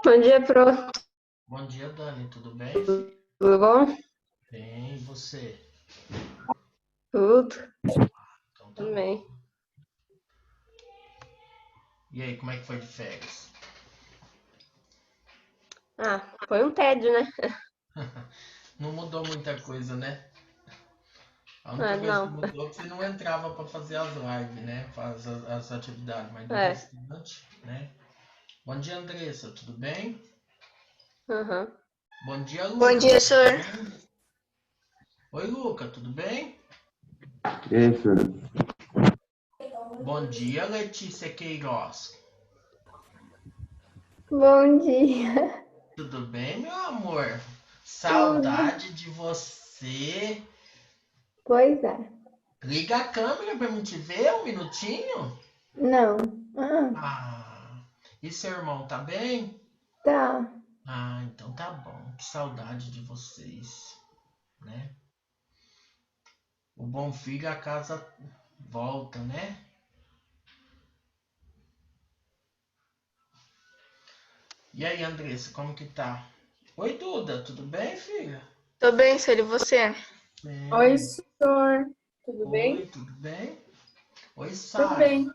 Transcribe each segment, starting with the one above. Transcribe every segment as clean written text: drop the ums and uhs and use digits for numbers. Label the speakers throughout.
Speaker 1: Bom dia, Pro.
Speaker 2: Bom dia, Dani. Tudo bem, filho?
Speaker 1: Tudo bom?
Speaker 2: Bem, e você?
Speaker 1: Tudo.
Speaker 2: Então tá bom.
Speaker 1: Também.
Speaker 2: E aí, como é que foi de férias?
Speaker 1: Ah, foi um tédio, né?
Speaker 2: Não mudou muita coisa, né? A
Speaker 1: Ah,
Speaker 2: única coisa que
Speaker 1: não.
Speaker 2: mudou é que você não entrava pra fazer as lives, né? Fazer as atividades, mas do
Speaker 1: É.
Speaker 2: restante, né? Bom dia, Andressa. Tudo bem?
Speaker 1: Aham.
Speaker 2: Bom dia,
Speaker 3: Bom
Speaker 2: Lucas.
Speaker 3: dia,
Speaker 2: Tudo
Speaker 3: senhor.
Speaker 2: bem? Oi, Luca. Tudo bem?
Speaker 4: Isso.
Speaker 2: Bom dia, Letícia Queiroz.
Speaker 3: Bom dia.
Speaker 2: Tudo bem, meu amor?
Speaker 3: Tudo.
Speaker 2: Saudade de você.
Speaker 3: Pois é.
Speaker 2: Liga a câmera pra mim te ver um minutinho.
Speaker 3: Não.
Speaker 2: Ah, e seu irmão tá bem?
Speaker 3: Tá.
Speaker 2: Ah, então tá bom. Que saudade de vocês, né? O bom filho a casa volta, né? E aí, Andressa, como que tá? Oi, Duda, tudo bem, filha?
Speaker 3: Tô bem, senhor. E você?
Speaker 5: Oi,
Speaker 2: Bem.
Speaker 5: senhor. Tudo
Speaker 2: Oi,
Speaker 5: bem?
Speaker 2: tudo bem? Oi,
Speaker 5: Tudo
Speaker 2: Sara.
Speaker 5: bem.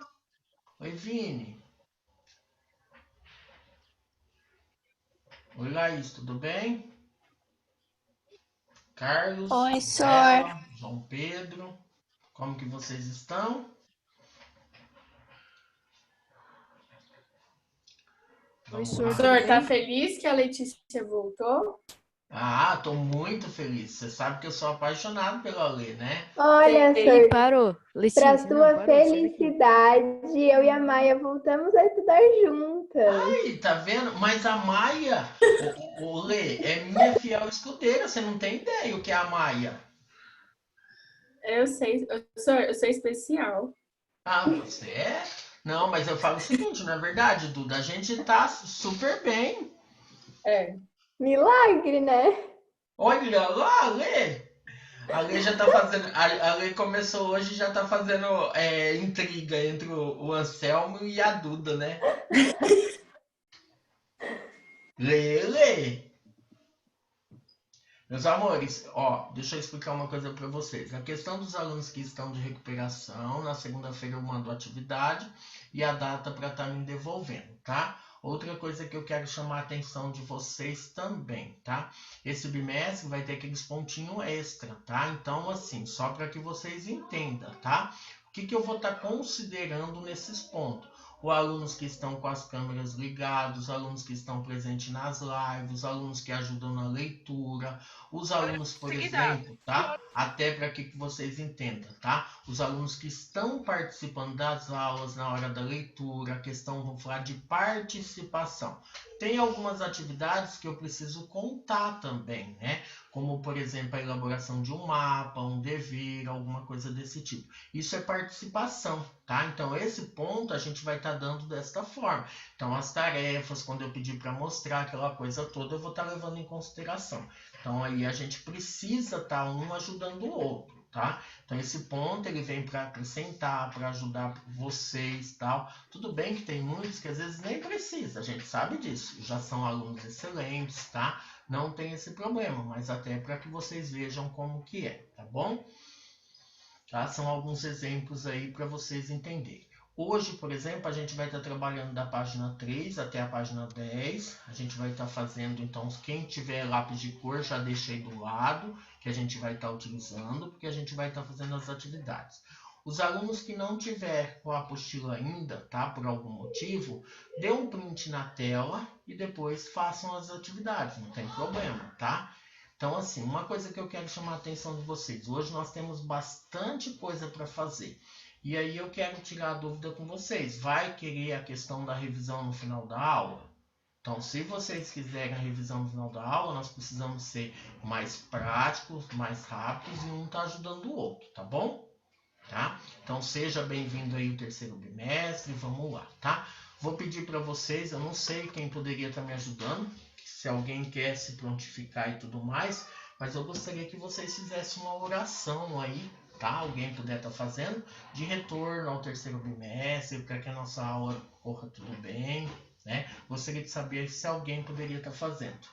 Speaker 2: Oi, Vini. Oi, Laís, tudo bem? Carlos,
Speaker 3: Oi, senhor.
Speaker 2: Bela, João Pedro, como que vocês estão?
Speaker 5: Oi,
Speaker 2: Vamos
Speaker 5: senhor.
Speaker 2: lá.
Speaker 5: Senhor, tá feliz que a Letícia voltou?
Speaker 2: Ah, tô muito feliz. Você sabe que eu sou apaixonado pela Lê, né?
Speaker 3: Olha,
Speaker 5: Sei.
Speaker 3: senhor,
Speaker 6: Parou.
Speaker 3: para
Speaker 6: Letícia, não,
Speaker 3: sua
Speaker 6: parou, sai daqui.
Speaker 3: felicidade, eu e a Maia voltamos a estudar juntas.
Speaker 2: Aí, tá vendo? Mas a Maia, o Lê, é minha fiel escudeira. Você não tem ideia o que é a Maia.
Speaker 5: Eu sei, senhor, eu sou especial.
Speaker 2: Ah, você é? Não, mas eu falo o seguinte, não é verdade, Duda? A gente tá super bem.
Speaker 5: É.
Speaker 3: Milagre, né?
Speaker 2: Olha lá, Lê. A Lê já tá fazendo. A Lê começou hoje e já tá fazendo intriga entre o Anselmo e a Duda, né? Lê, Lê. Meus amores, ó, deixa eu explicar uma coisa para vocês. A questão dos alunos que estão de recuperação, na segunda-feira eu mando a atividade e a data para estar me devolvendo, tá? Outra coisa que eu quero chamar a atenção de vocês também, tá? Esse bimestre vai ter aqueles pontinhos extra, tá? Então, assim, só para que vocês entendam, tá? O que eu vou estar considerando nesses pontos? Os alunos que estão com as câmeras ligadas, os alunos que estão presentes nas lives, os alunos que ajudam na leitura, os alunos, por exemplo, tá? Até para que vocês entendam, tá? Os alunos que estão participando das aulas na hora da leitura, a questão, vamos falar de participação. Tem algumas atividades que eu preciso contar também, né? Como, por exemplo, a elaboração de um mapa, um dever, alguma coisa desse tipo. Isso é participação, tá? Então, esse ponto a gente vai estar dando desta forma. Então, as tarefas, quando eu pedir para mostrar aquela coisa toda, eu vou estar levando em consideração. Então aí a gente precisa estar um ajudando o outro, tá? Então esse ponto ele vem para acrescentar, para ajudar vocês, tal. Tudo bem que tem muitos que às vezes nem precisa, a gente sabe disso. Já são alunos excelentes, tá? Não tem esse problema, mas até para que vocês vejam como que é, tá bom? Tá? São alguns exemplos aí para vocês entenderem. Hoje, por exemplo, a gente vai estar trabalhando da página 3 até a página 10. A gente vai estar fazendo, então, quem tiver lápis de cor, já deixa aí do lado, que a gente vai estar utilizando, porque a gente vai estar fazendo as atividades. Os alunos que não tiver com a apostila ainda, tá, por algum motivo, dê um print na tela e depois façam as atividades, não tem problema, tá? Então, assim, uma coisa que eu quero chamar a atenção de vocês. Hoje nós temos bastante coisa para fazer. E aí eu quero tirar a dúvida com vocês. Vai querer a questão da revisão no final da aula? Então, se vocês quiserem a revisão no final da aula, nós precisamos ser mais práticos, mais rápidos e um está ajudando o outro, tá bom? Tá? Então, seja bem-vindo aí o terceiro bimestre, vamos lá, tá? Vou pedir para vocês, eu não sei quem poderia estar me ajudando, se alguém quer se prontificar e tudo mais, mas eu gostaria que vocês fizessem uma oração aí, tá? Alguém puder estar fazendo, de retorno ao terceiro bimestre, para que a nossa aula corra tudo bem. né? Gostaria de saber se alguém poderia estar fazendo.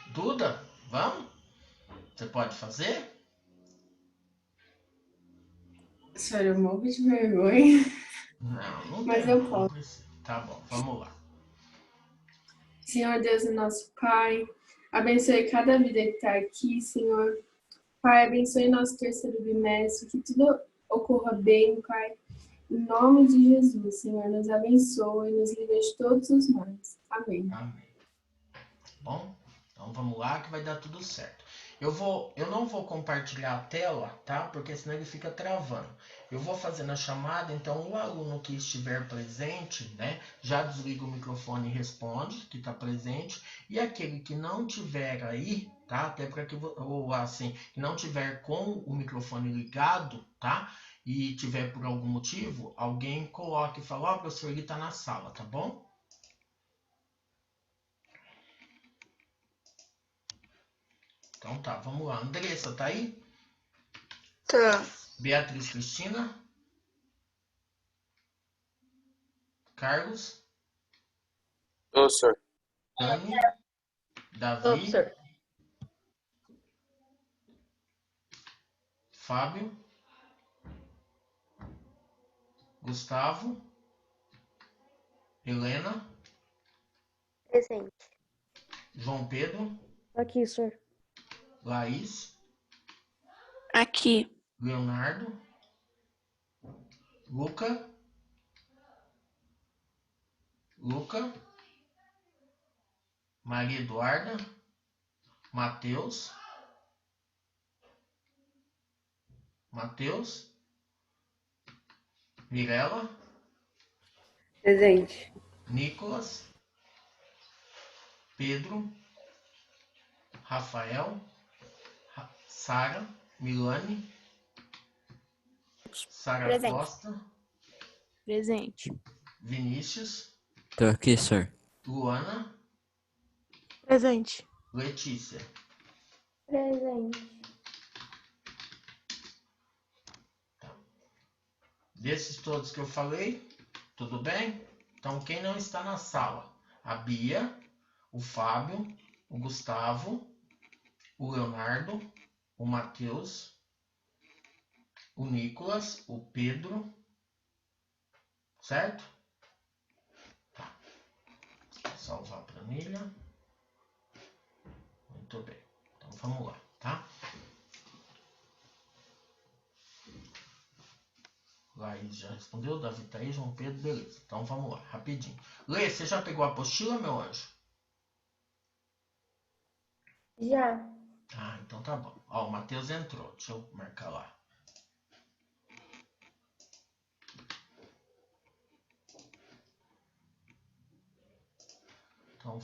Speaker 2: Duda, vamos? Você pode fazer?
Speaker 5: Senhor, eu morro de vergonha.
Speaker 2: Não
Speaker 5: Mas
Speaker 2: tem,
Speaker 5: eu
Speaker 2: não
Speaker 5: posso.
Speaker 2: precisa. Tá bom, vamos lá.
Speaker 5: Senhor Deus e nosso Pai, abençoe cada vida que está aqui, Senhor. Pai, abençoe nosso terceiro bimestre, que tudo ocorra bem, Pai. Em nome de Jesus, Senhor, nos abençoe, nos livre de todos os males. Amém.
Speaker 2: Amém. Bom, então vamos lá que vai dar tudo certo. Eu não vou compartilhar a tela, tá? Porque senão ele fica travando. Eu vou fazendo a chamada, então o aluno que estiver presente, né, já desliga o microfone e responde que está presente. E aquele que não tiver aí, tá? Até para que ou assim, que não tiver com o microfone ligado, tá? E tiver por algum motivo, alguém coloque e fala: ó, professor, ele está na sala, tá bom? Então tá, vamos lá. Andressa, tá aí?
Speaker 1: Tá.
Speaker 2: Beatriz Cristina? Carlos?
Speaker 6: Tô, senhor.
Speaker 2: Dani?
Speaker 1: Ô,
Speaker 2: Davi?
Speaker 1: professor.
Speaker 2: Fábio? Gustavo? Helena?
Speaker 7: Presente.
Speaker 2: João Pedro?
Speaker 7: Aqui, senhor.
Speaker 2: Laís?
Speaker 8: Aqui.
Speaker 2: Leonardo? Luca? Maria Eduarda? Matheus? Mirela?
Speaker 7: Presente.
Speaker 2: Nicolas? Pedro? Rafael? Sara? Milane? Sara
Speaker 7: Presente.
Speaker 2: Costa?
Speaker 8: Presente.
Speaker 2: Vinícius?
Speaker 9: Tô aqui, senhor.
Speaker 2: Luana?
Speaker 8: Presente.
Speaker 2: Letícia?
Speaker 3: Presente.
Speaker 2: Desses todos que eu falei, tudo bem? Então, quem não está na sala? A Bia, o Fábio, o Gustavo, o Leonardo, o Matheus, o Nicolas, o Pedro, certo? Tá. Salvar a planilha. Muito bem. Então, vamos lá, tá? Laís já respondeu, Davi tá aí, João Pedro, beleza. Então vamos lá, rapidinho. Lê, você já pegou a apostila, meu anjo?
Speaker 3: Já.
Speaker 2: Ah, então tá bom. Ó, o Matheus entrou, deixa eu marcar lá. Então,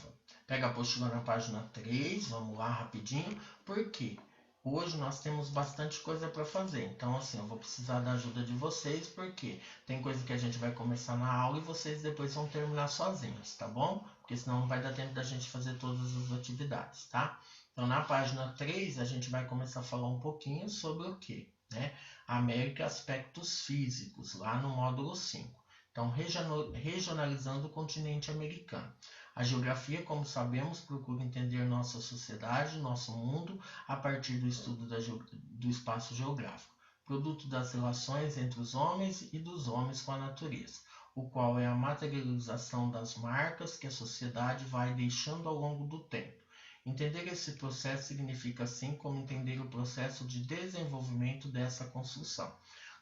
Speaker 2: pega a apostila na página 3, vamos lá rapidinho. Por quê? Hoje nós temos bastante coisa para fazer, então assim, eu vou precisar da ajuda de vocês, porque tem coisa que a gente vai começar na aula e vocês depois vão terminar sozinhos, tá bom? Porque senão não vai dar tempo da gente fazer todas as atividades, tá? Então na página 3 a gente vai começar a falar um pouquinho sobre o que, né? América, aspectos físicos, lá no módulo 5. Então regionalizando o continente americano. A geografia, como sabemos, procura entender nossa sociedade, nosso mundo, a partir do estudo do espaço geográfico, produto das relações entre os homens e dos homens com a natureza, o qual é a materialização das marcas que a sociedade vai deixando ao longo do tempo. Entender esse processo significa, assim como entender o processo de desenvolvimento dessa construção,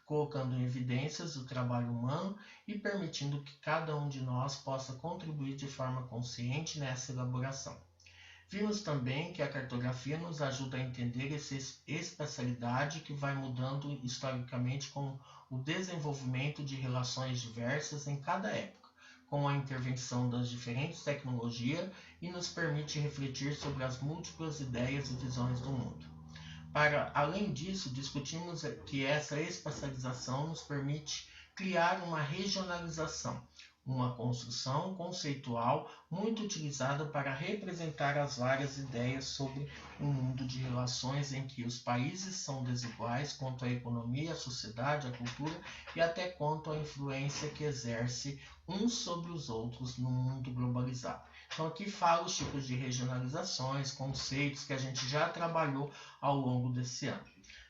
Speaker 2: colocando em evidências o trabalho humano e permitindo que cada um de nós possa contribuir de forma consciente nessa elaboração. Vimos também que a cartografia nos ajuda a entender essa espacialidade que vai mudando historicamente com o desenvolvimento de relações diversas em cada época, com a intervenção das diferentes tecnologias e nos permite refletir sobre as múltiplas ideias e visões do mundo. Além disso, discutimos que essa espacialização nos permite criar uma regionalização, uma construção conceitual muito utilizada para representar as várias ideias sobre um mundo de relações em que os países são desiguais quanto à economia, a sociedade, a cultura e até quanto à influência que exerce uns sobre os outros no mundo globalizado. Então aqui fala os tipos de regionalizações, conceitos que a gente já trabalhou ao longo desse ano.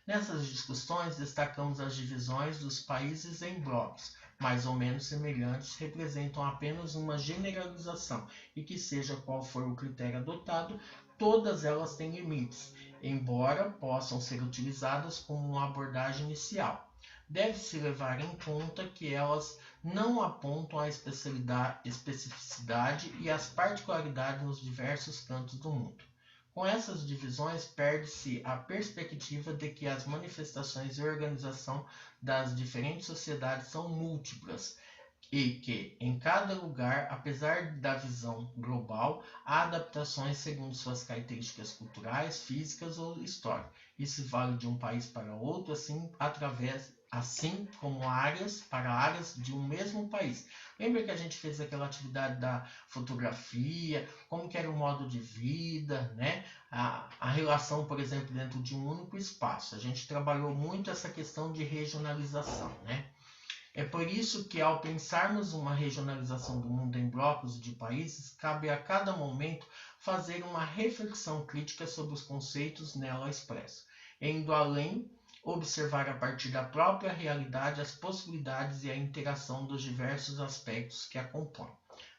Speaker 2: Nessas discussões, destacamos as divisões dos países em blocos, mais ou menos semelhantes, representam apenas uma generalização e que seja qual for o critério adotado, todas elas têm limites, embora possam ser utilizadas como uma abordagem inicial. Deve-se levar em conta que elas não apontam a especificidade e as particularidades nos diversos cantos do mundo. Com essas divisões, perde-se a perspectiva de que as manifestações e organização das diferentes sociedades são múltiplas e que, em cada lugar, apesar da visão global, há adaptações segundo suas características culturais, físicas ou históricas. Isso vale de um país para outro, assim como para áreas de um mesmo país. Lembra que a gente fez aquela atividade da fotografia, como que era o modo de vida, né? A relação, por exemplo, dentro de um único espaço. A gente trabalhou muito essa questão de regionalização, né? É por isso que, ao pensarmos uma regionalização do mundo em blocos de países, cabe a cada momento fazer uma reflexão crítica sobre os conceitos nela expressos, indo além, observar a partir da própria realidade as possibilidades e a interação dos diversos aspectos que a compõem,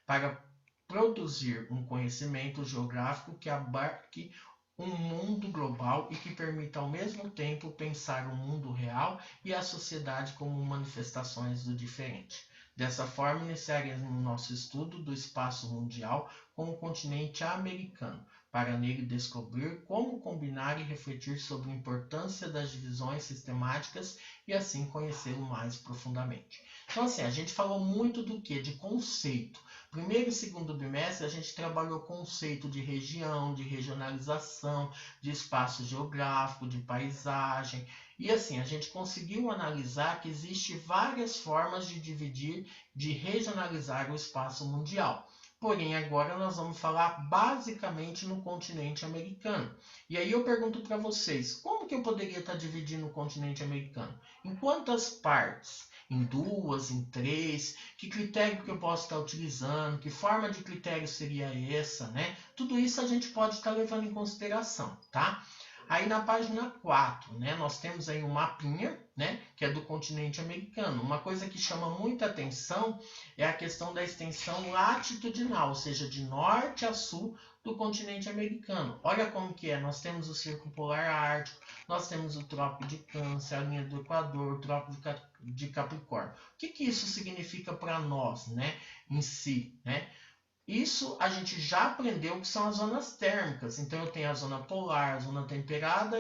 Speaker 2: para produzir um conhecimento geográfico que abarque um mundo global e que permita ao mesmo tempo pensar o mundo real e a sociedade como manifestações do diferente. Dessa forma, iniciaremos nosso estudo do espaço mundial com o continente americano, para nele descobrir como combinar e refletir sobre a importância das divisões sistemáticas e assim conhecê-lo mais profundamente. Então, assim, a gente falou muito do que? De conceito. Primeiro e segundo bimestre, a gente trabalhou conceito de região, de regionalização, de espaço geográfico, de paisagem. E assim, a gente conseguiu analisar que existem várias formas de dividir, de regionalizar o espaço mundial. Porém, agora nós vamos falar basicamente no continente americano. E aí eu pergunto para vocês, como que eu poderia estar dividindo o continente americano? Em quantas partes? Em 2, em 3? Que critério que eu posso estar utilizando? Que forma de critério seria essa, né? Tudo isso a gente pode estar levando em consideração, tá? Aí na página 4, né, nós temos aí um mapinha, né, que é do continente americano. Uma coisa que chama muita atenção é a questão da extensão latitudinal, ou seja, de norte a sul do continente americano. Olha como que é, nós temos o Círculo Polar Ártico, nós temos o Trópico de Câncer, a linha do Equador, o Trópico de Capricórnio. O que que isso significa para nós, né, em si, né? Isso a gente já aprendeu que são as zonas térmicas. Então eu tenho a zona polar, a zona temperada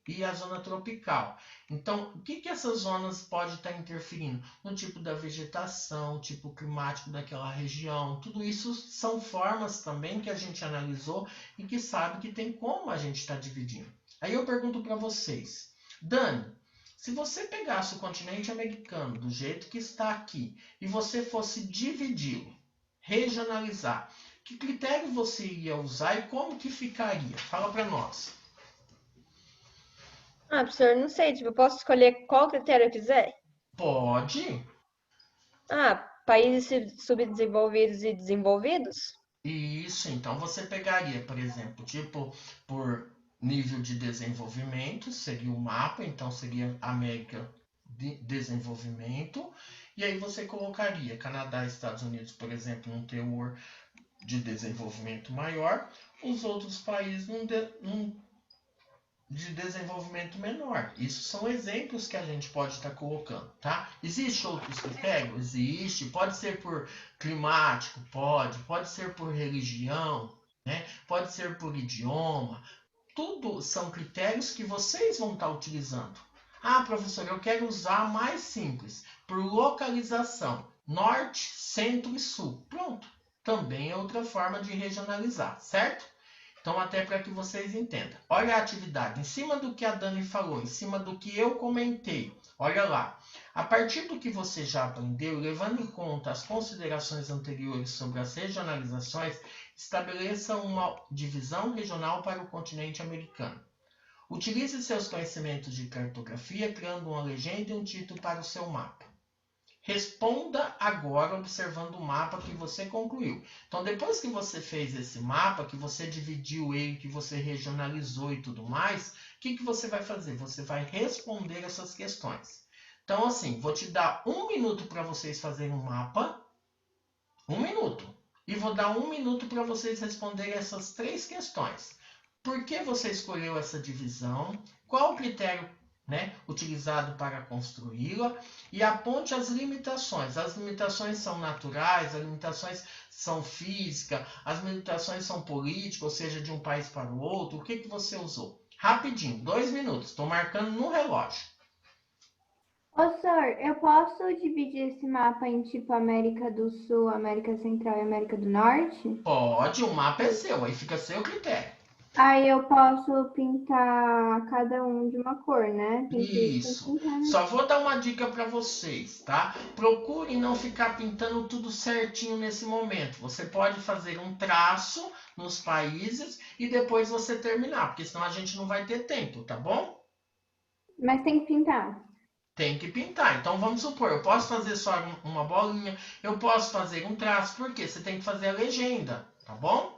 Speaker 2: e a zona tropical. Então o que essas zonas podem estar interferindo? No tipo da vegetação, tipo climático daquela região. Tudo isso são formas também que a gente analisou e que sabe que tem como a gente está dividindo. Aí eu pergunto para vocês, Dani, se você pegasse o continente americano do jeito que está aqui e você fosse dividi-lo, regionalizar, que critério você ia usar e como que ficaria? Fala para nós.
Speaker 3: Professor, não sei, tipo, eu posso escolher qual critério eu quiser?
Speaker 2: Pode.
Speaker 3: Países subdesenvolvidos e desenvolvidos?
Speaker 2: Isso, então você pegaria, por exemplo, tipo, por nível de desenvolvimento, seria o mapa, então seria América de Desenvolvimento, e aí você colocaria Canadá e Estados Unidos, por exemplo, num teor de desenvolvimento maior, os outros países de desenvolvimento menor. Isso são exemplos que a gente pode estar colocando, tá? Existe outros critérios? Existe. Pode ser por climático? Pode ser por religião, né? Pode ser por idioma. Tudo são critérios que vocês vão estar utilizando. Professor, eu quero usar mais simples, por localização, norte, centro e sul. Pronto. Também é outra forma de regionalizar, certo? Então, até para que vocês entendam. Olha a atividade, em cima do que a Dani falou, em cima do que eu comentei. Olha lá. A partir do que você já aprendeu, levando em conta as considerações anteriores sobre as regionalizações, estabeleça uma divisão regional para o continente americano. Utilize seus conhecimentos de cartografia, criando uma legenda e um título para o seu mapa. Responda agora observando o mapa que você concluiu. Então, depois que você fez esse mapa, que você dividiu ele, que você regionalizou e tudo mais, o que você vai fazer? Você vai responder essas questões. Então, assim, vou te dar 1 minuto para vocês fazerem um mapa. 1 minuto. E vou dar 1 minuto para vocês responderem essas 3 questões. Por que você escolheu essa divisão? Qual o critério, utilizado para construí-la? E aponte as limitações. As limitações são naturais, as limitações são físicas, as limitações são políticas, ou seja, de um país para o outro. O que você usou? Rapidinho, 2 minutos. Estou marcando no relógio.
Speaker 3: Ô, senhor, eu posso dividir esse mapa em tipo América do Sul, América Central e América do Norte?
Speaker 2: Pode, o mapa é seu, aí fica seu critério.
Speaker 3: Aí eu posso pintar cada um de uma cor, né? Tem que
Speaker 2: Isso.
Speaker 3: pintar, né?
Speaker 2: Só vou dar uma dica para vocês, tá? Procure não ficar pintando tudo certinho nesse momento. Você pode fazer um traço nos países e depois você terminar, porque senão a gente não vai ter tempo, tá bom?
Speaker 3: Mas tem que pintar.
Speaker 2: Tem que pintar. Então vamos supor, eu posso fazer só uma bolinha, eu posso fazer um traço, porque você tem que fazer a legenda, tá bom?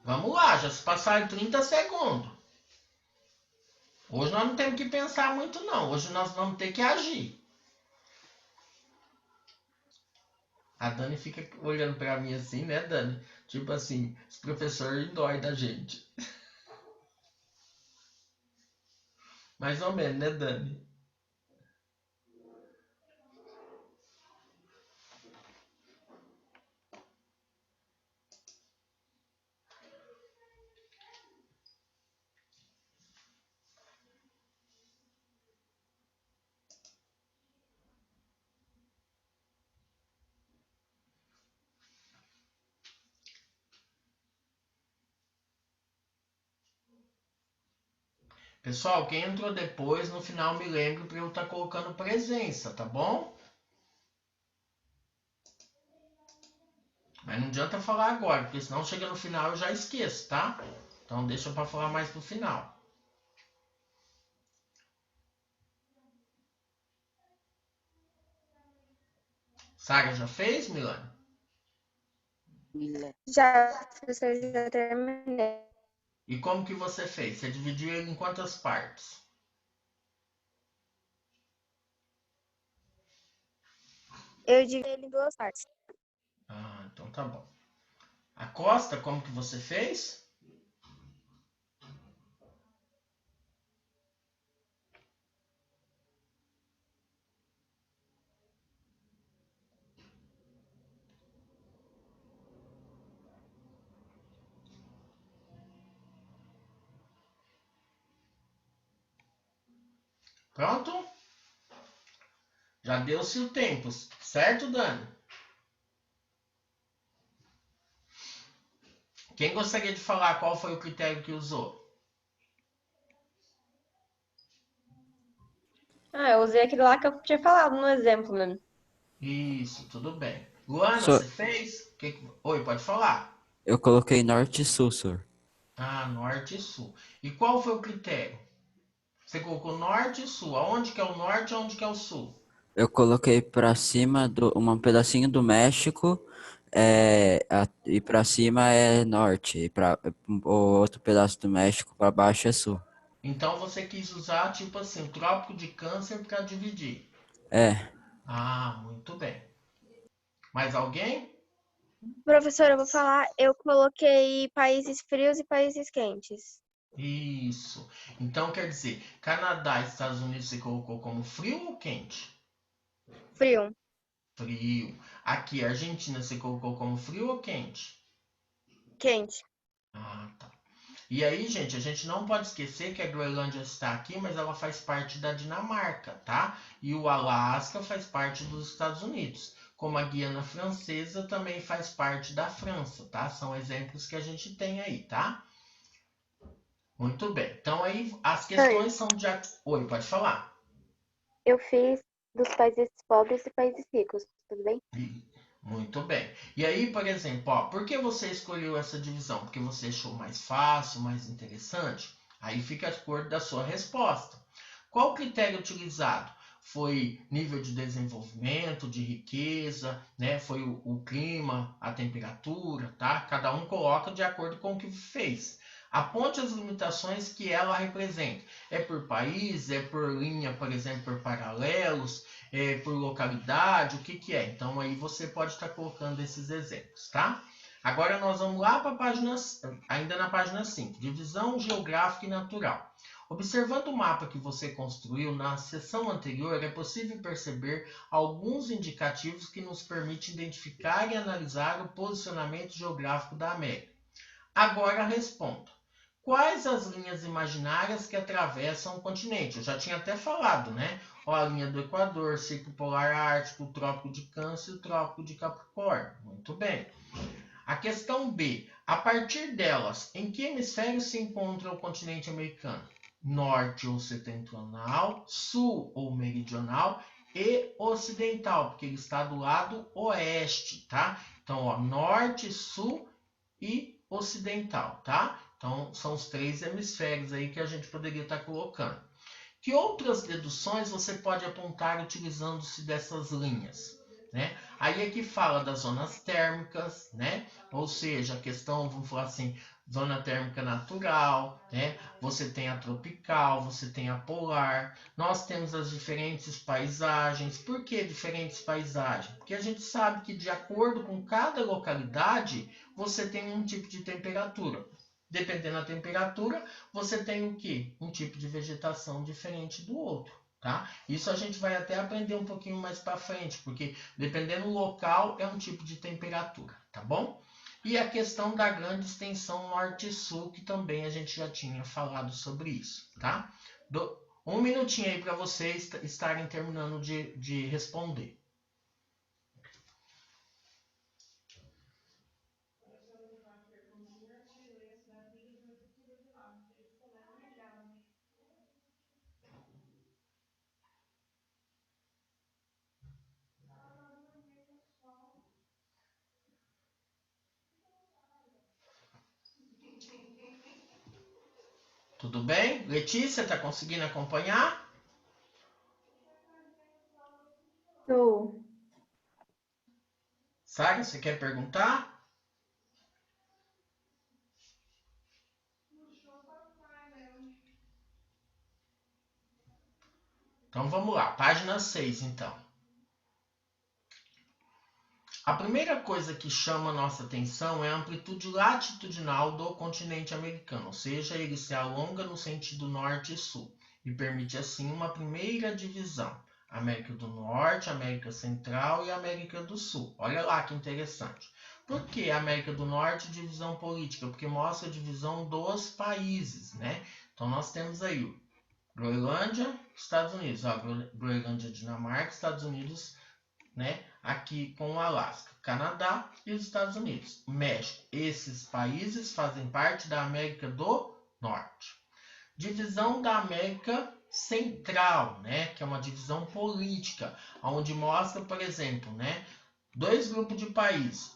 Speaker 2: Vamos lá, já se passaram 30 segundos. Hoje nós não temos que pensar muito não, hoje nós vamos ter que agir. A Dani fica olhando pra mim assim, né, Dani? Tipo assim, esse professor dói da gente. Mais ou menos, né, Dani? Pessoal, quem entrou depois, no final me lembre para eu estar colocando presença, tá bom? Mas não adianta falar agora, porque senão chega no final eu já esqueço, tá? Então deixa para falar mais no final. Sara, já fez, Milane?
Speaker 7: Já, professor, já terminei.
Speaker 2: E como que você fez? Você dividiu ele em quantas partes?
Speaker 7: Eu dividi ele em 2 partes.
Speaker 2: Ah, então tá bom. A costa, como que você fez? Pronto? Já deu-se o tempo, certo, Dani? Quem gostaria de falar qual foi o critério que usou?
Speaker 9: Eu usei aquele lá que eu tinha falado no exemplo mesmo.
Speaker 2: Isso, tudo bem. Luana,
Speaker 10: Só-
Speaker 2: você fez? Oi, pode falar.
Speaker 10: Eu coloquei norte e sul, senhor.
Speaker 2: Ah, norte e sul. E qual foi o critério? Você colocou norte e sul. Aonde que é o norte e aonde que é o sul?
Speaker 10: Eu coloquei pra cima um pedacinho do México e pra cima é norte e o outro pedaço do México pra baixo é sul.
Speaker 2: Então você quis usar, tipo assim, o trópico de Câncer para dividir.
Speaker 10: É,
Speaker 2: Ah, muito bem. Mais alguém?
Speaker 7: Professor, eu vou falar, eu coloquei países frios e países quentes.
Speaker 2: Isso. Então quer dizer, Canadá e Estados Unidos você colocou como frio ou quente?
Speaker 7: Frio,
Speaker 2: Frio. Aqui, Argentina você colocou como frio ou quente?
Speaker 7: quente.
Speaker 2: Ah, tá. E aí, gente, a gente não pode esquecer que a Groenlândia está aqui, mas ela faz parte da Dinamarca, tá? E o Alasca faz parte dos Estados Unidos. Como a Guiana Francesa também faz parte da França, tá? São exemplos que a gente tem aí, tá? Muito bem. Então aí as questões são de... Oi, pode falar.
Speaker 7: Eu fiz dos países pobres e países ricos, tudo bem?
Speaker 2: Muito bem. E aí, por exemplo, ó, por que você escolheu essa divisão? Porque você achou mais fácil, mais interessante? Aí fica a cor da sua resposta. Qual o critério utilizado? Foi nível de desenvolvimento, de riqueza, né? Foi o clima, a temperatura, tá? Cada um coloca de acordo com o que fez. Aponte as limitações que ela representa. É por país, é por linha, por exemplo, por paralelos, é por localidade, o que é? Então aí você pode estar colocando esses exemplos, tá? Agora nós vamos lá para a página, ainda na página 5, divisão geográfica e natural. Observando o mapa que você construiu na seção anterior, é possível perceber alguns indicativos que nos permitem identificar e analisar o posicionamento geográfico da América. Agora responda. Quais as linhas imaginárias que atravessam o continente? Eu já tinha até falado, né? Ó, a linha do Equador, Círculo Polar Ártico, o Trópico de Câncer e o Trópico de Capricórnio. Muito bem. A questão B. A partir delas, em que hemisfério se encontra o continente americano? Norte ou setentrional, sul ou meridional e ocidental, porque ele está do lado oeste, tá? Então, ó, norte, sul e ocidental, tá? Então, são os 3 hemisférios aí que a gente poderia estar colocando. Que outras deduções você pode apontar utilizando-se dessas linhas? Né? Aí aqui fala das zonas térmicas, né? Ou seja, a questão, vamos falar assim, zona térmica natural, né? Você tem a tropical, você tem a polar. Nós temos as diferentes paisagens. Por que diferentes paisagens? Porque a gente sabe que de acordo com cada localidade, você tem um tipo de temperatura. Dependendo da temperatura, você tem o quê? Um tipo de vegetação diferente do outro, tá? Isso a gente vai até aprender um pouquinho mais para frente, porque dependendo do local é um tipo de temperatura, tá bom? E a questão da grande extensão norte-sul, que também a gente já tinha falado sobre isso, tá? Um minutinho aí para vocês estarem terminando de responder. Tudo bem? Letícia, tá conseguindo acompanhar?
Speaker 3: Tô.
Speaker 2: Sara, você quer perguntar? Então vamos lá, página 6 então. A primeira coisa que chama a nossa atenção é a amplitude latitudinal do continente americano, ou seja, ele se alonga no sentido norte e sul, e permite assim uma primeira divisão. América do Norte, América Central e América do Sul. Olha lá que interessante. Por que América do Norte divisão política? Porque mostra a divisão dos países, né? Então nós temos aí o Groenlândia, Estados Unidos. Ó, Groenlândia, Dinamarca, Estados Unidos, né? Aqui com o Alasca, Canadá e os Estados Unidos. México. Esses países fazem parte da América do Norte. Divisão da América Central, né? Que é uma divisão política, onde mostra, por exemplo, né? 2 grupos de países,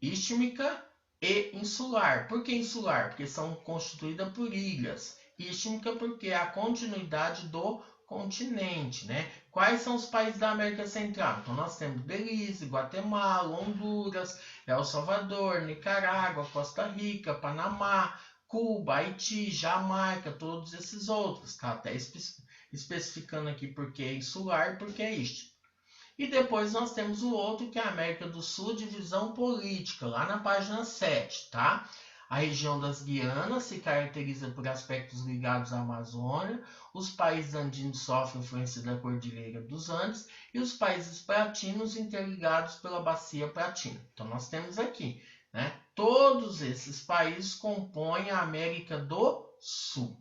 Speaker 2: istmica e insular. Por que insular? Porque são constituídas por ilhas. Istmica porque é a continuidade do continente, né? Quais são os países da América Central? Então nós temos Belize, Guatemala, Honduras, El Salvador, Nicarágua, Costa Rica, Panamá, Cuba, Haiti, Jamaica, todos esses outros, tá? Até especificando aqui porque é insular e porque é istmo. E depois nós temos o outro que é a América do Sul, divisão política, lá na página 7, tá? A região das Guianas se caracteriza por aspectos ligados à Amazônia, os países andinos sofrem influência da Cordilheira dos Andes e os países platinos interligados pela Bacia Platina. Então nós temos aqui né? Todos esses países compõem a América do Sul,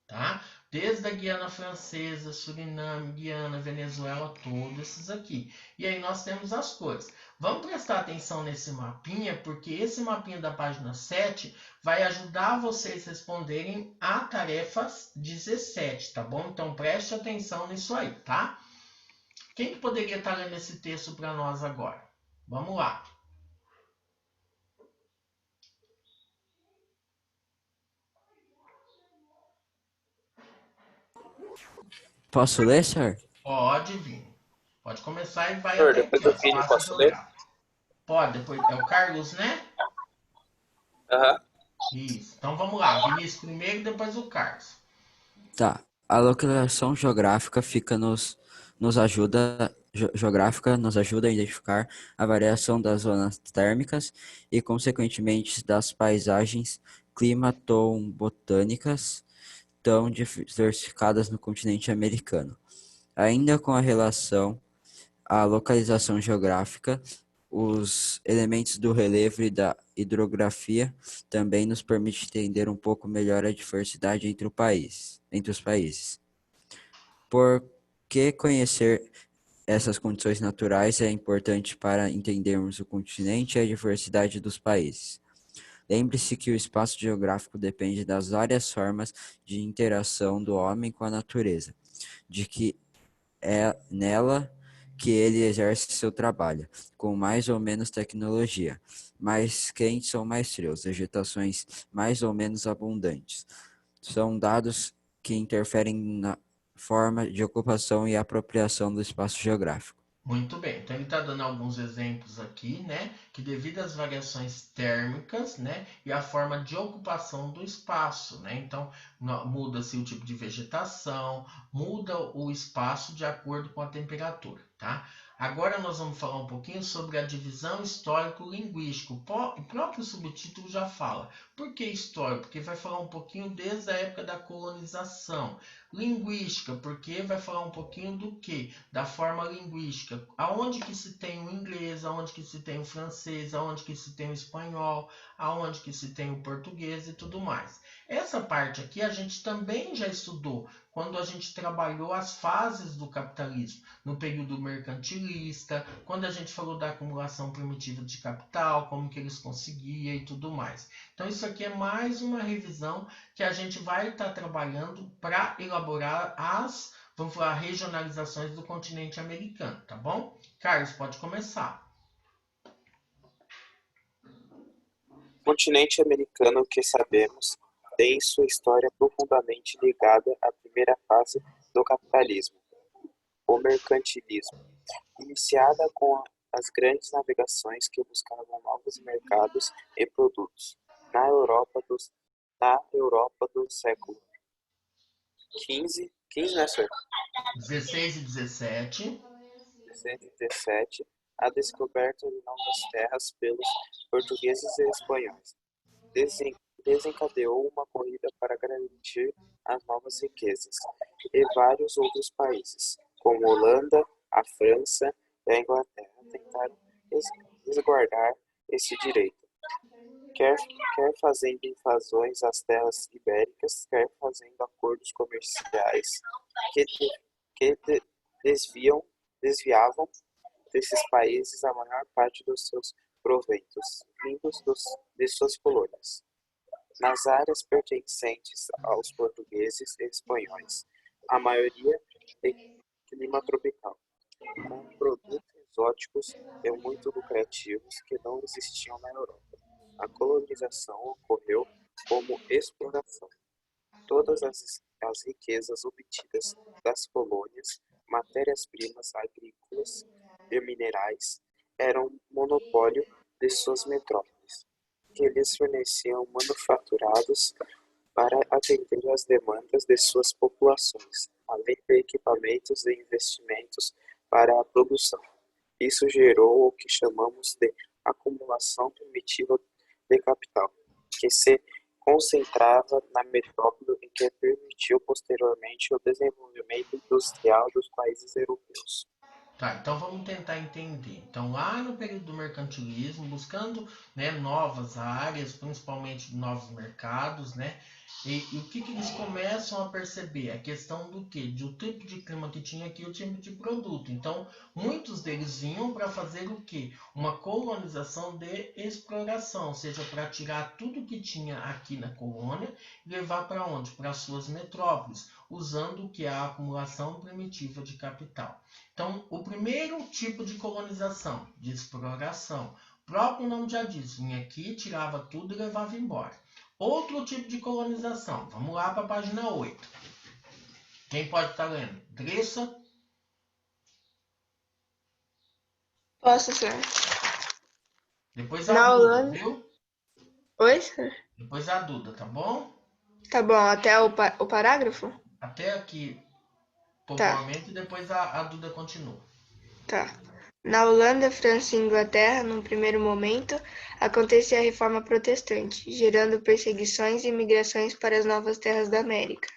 Speaker 2: tá? Desde a Guiana Francesa, Suriname, Guiana, Venezuela, todos esses aqui. E aí nós temos as cores. Vamos prestar atenção nesse mapinha, porque esse mapinha da página 7 vai ajudar vocês a responderem a tarefa 17, tá bom? Então preste atenção nisso aí, tá? Quem que poderia estar lendo esse texto para nós agora? Vamos lá.
Speaker 10: Posso ler, senhor?
Speaker 2: Pode vir. Pode começar e vai
Speaker 6: Senhor,
Speaker 2: até
Speaker 6: depois
Speaker 2: aqui, ó,
Speaker 6: do Vini,
Speaker 2: espaço
Speaker 6: posso ler?
Speaker 2: geográfico. Pode, depois é o Carlos, né?
Speaker 6: Aham.
Speaker 2: Isso. Então vamos lá, Vinícius primeiro, depois o Carlos.
Speaker 10: Tá. A localização geográfica nos ajuda a identificar a variação das zonas térmicas e, consequentemente, das paisagens climatobotânicas tão diversificadas no continente americano. Ainda com a relação à localização geográfica, os elementos do relevo e da hidrografia também nos permitem entender um pouco melhor a diversidade entre os países. Por que conhecer essas condições naturais é importante para entendermos o continente e a diversidade dos países? Lembre-se que o espaço geográfico depende das várias formas de interação do homem com a natureza, de que é nela que ele exerce seu trabalho, com mais ou menos tecnologia, mais quentes ou mais frios, vegetações mais ou menos abundantes. São dados que interferem na forma de ocupação e apropriação do espaço geográfico.
Speaker 2: Muito bem, então ele está dando alguns exemplos aqui, né? Que devido às variações térmicas, né? E a forma de ocupação do espaço, né? Então muda-se o tipo de vegetação, muda o espaço de acordo com a temperatura, tá? Agora nós vamos falar um pouquinho sobre a divisão histórico-linguística. O próprio subtítulo já fala. Por que histórico? Porque vai falar um pouquinho desde a época da colonização. Linguística, porque vai falar um pouquinho do que? Da forma linguística. Aonde que se tem o inglês, aonde que se tem o francês, aonde que se tem o espanhol, aonde que se tem o português e tudo mais. Essa parte aqui a gente também já estudou quando a gente trabalhou as fases do capitalismo, no período mercantilista, quando a gente falou da acumulação primitiva de capital, como que eles conseguiam e tudo mais. Então isso aqui é mais uma revisão que a gente vai estar trabalhando para elaborar as, vamos falar, regionalizações do continente americano, tá bom? Carlos, pode começar.
Speaker 6: O continente americano, que sabemos, tem sua história profundamente ligada à primeira fase do capitalismo, o mercantilismo, iniciada com as grandes navegações que buscavam novos mercados e produtos na Europa do século XV, né, senhor?
Speaker 2: 16 e 17.
Speaker 6: 16 e 17, a descoberta de novas terras pelos portugueses e espanhóis desencadeou uma corrida para garantir as novas riquezas, e vários outros países, como Holanda, a França e a Inglaterra, tentaram resguardar esse direito, quer fazendo invasões às terras ibéricas, quer fazendo acordos comerciais que desviavam desses países a maior parte dos seus proventos, vindos de suas colônias. Nas áreas pertencentes aos portugueses e espanhóis, a maioria de clima tropical, com produtos exóticos e muito lucrativos que não existiam na Europa. A colonização ocorreu como exploração. Todas as riquezas obtidas das colônias, matérias-primas agrícolas e minerais, eram monopólio de suas metrópoles, que lhes forneciam manufaturados para atender às demandas de suas populações, além de equipamentos e investimentos para a produção. Isso gerou o que chamamos de acumulação primitiva de capital, que se concentrava na metrópole e que permitiu posteriormente o desenvolvimento industrial dos países europeus.
Speaker 2: Tá, então vamos tentar entender. Então, lá no período do mercantilismo, buscando, né, novas áreas, principalmente novos mercados, né? E o que eles começam a perceber? A questão do quê? Do tipo de clima que tinha aqui, o tipo de produto. Então, muitos deles vinham para fazer o quê? Uma colonização de exploração, ou seja, para tirar tudo que tinha aqui na colônia e levar para onde? Para suas metrópoles, usando o que é a acumulação primitiva de capital. Então, o primeiro tipo de colonização, de exploração, o próprio nome já diz, vinha aqui, tirava tudo e levava embora. Outro tipo de colonização, vamos lá para a página 8. Quem pode estar lendo? Dressa?
Speaker 1: Posso, senhor?
Speaker 2: Depois
Speaker 1: Na
Speaker 2: a Duda,
Speaker 1: Holanda.
Speaker 2: viu?
Speaker 1: Oi, senhor?
Speaker 2: Depois a Duda, tá bom?
Speaker 1: Tá bom, até o parágrafo?
Speaker 2: Até aqui,
Speaker 1: Tá,
Speaker 2: pontualmente, e depois a Duda continua.
Speaker 1: tá. Na Holanda, França e Inglaterra, num primeiro momento, acontecia a reforma protestante, gerando perseguições e migrações para as novas terras da América.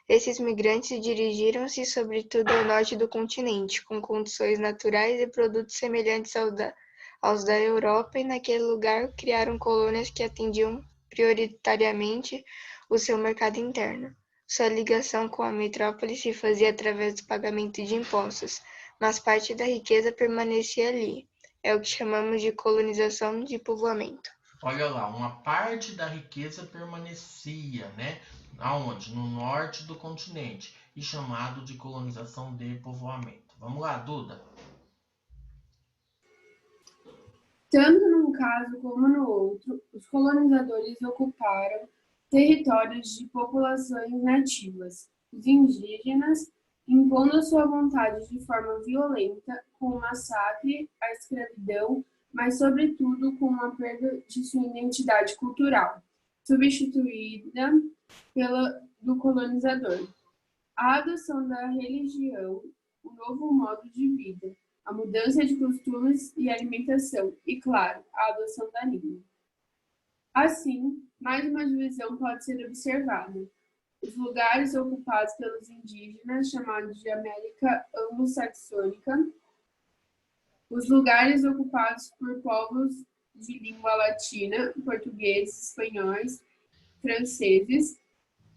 Speaker 1: Esses migrantes dirigiram-se sobretudo ao norte do continente, com condições naturais e produtos semelhantes aos da Europa, e naquele lugar criaram colônias que atendiam prioritariamente o seu mercado interno. Sua ligação com a metrópole se fazia através do pagamento de impostos, mas parte da riqueza permanecia ali. É o que chamamos de colonização de povoamento.
Speaker 2: Olha lá, uma parte da riqueza permanecia, né? Aonde? No norte do continente, e chamado de colonização de povoamento. Vamos lá, Duda.
Speaker 5: Tanto num caso como no outro, os colonizadores ocuparam territórios de populações nativas, os indígenas, impondo a sua vontade de forma violenta, com o massacre, a escravidão, mas, sobretudo, com a perda de sua identidade cultural, substituída pela do colonizador. A adoção da religião, o novo modo de vida, a mudança de costumes e alimentação e, claro, a adoção da língua. Assim, mais uma divisão pode ser observada. Os lugares ocupados pelos indígenas, chamados de América Anglo-Saxônica, os lugares ocupados por povos de língua latina, portugueses, espanhóis, franceses,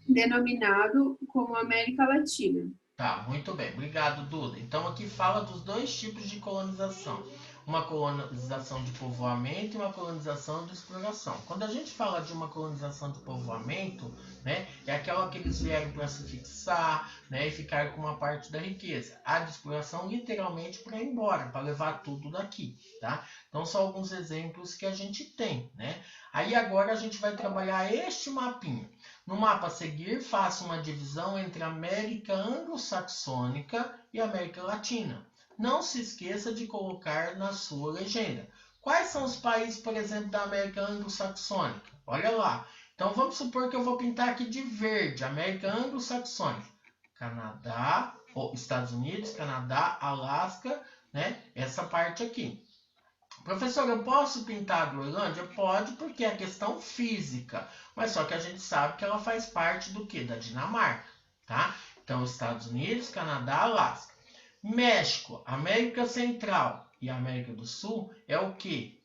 Speaker 5: denominado como América Latina.
Speaker 2: Tá, muito bem. Obrigado, Duda. Então aqui fala dos dois tipos de colonização. Uma colonização de povoamento e uma colonização de exploração. Quando a gente fala de uma colonização de povoamento, né, é aquela que eles vieram para se fixar, né, e ficar com uma parte da riqueza. A de exploração, literalmente, para ir embora, para levar tudo daqui, tá? Então são alguns exemplos que a gente tem, né? Aí agora a gente vai trabalhar este mapinha. No mapa a seguir, faça uma divisão entre a América Anglo-Saxônica e a América Latina. Não se esqueça de colocar na sua legenda. Quais são os países, por exemplo, da América Anglo-Saxônica? Olha lá. Então vamos supor que eu vou pintar aqui de verde, América Anglo-Saxônica. Canadá, ou Estados Unidos, Canadá, Alasca, né? Essa parte aqui. Professor, eu posso pintar a Groenlândia? Pode, porque é questão física. Mas só que a gente sabe que ela faz parte do quê? Da Dinamarca, tá? Então, Estados Unidos, Canadá, Alasca. México, América Central e América do Sul é o quê?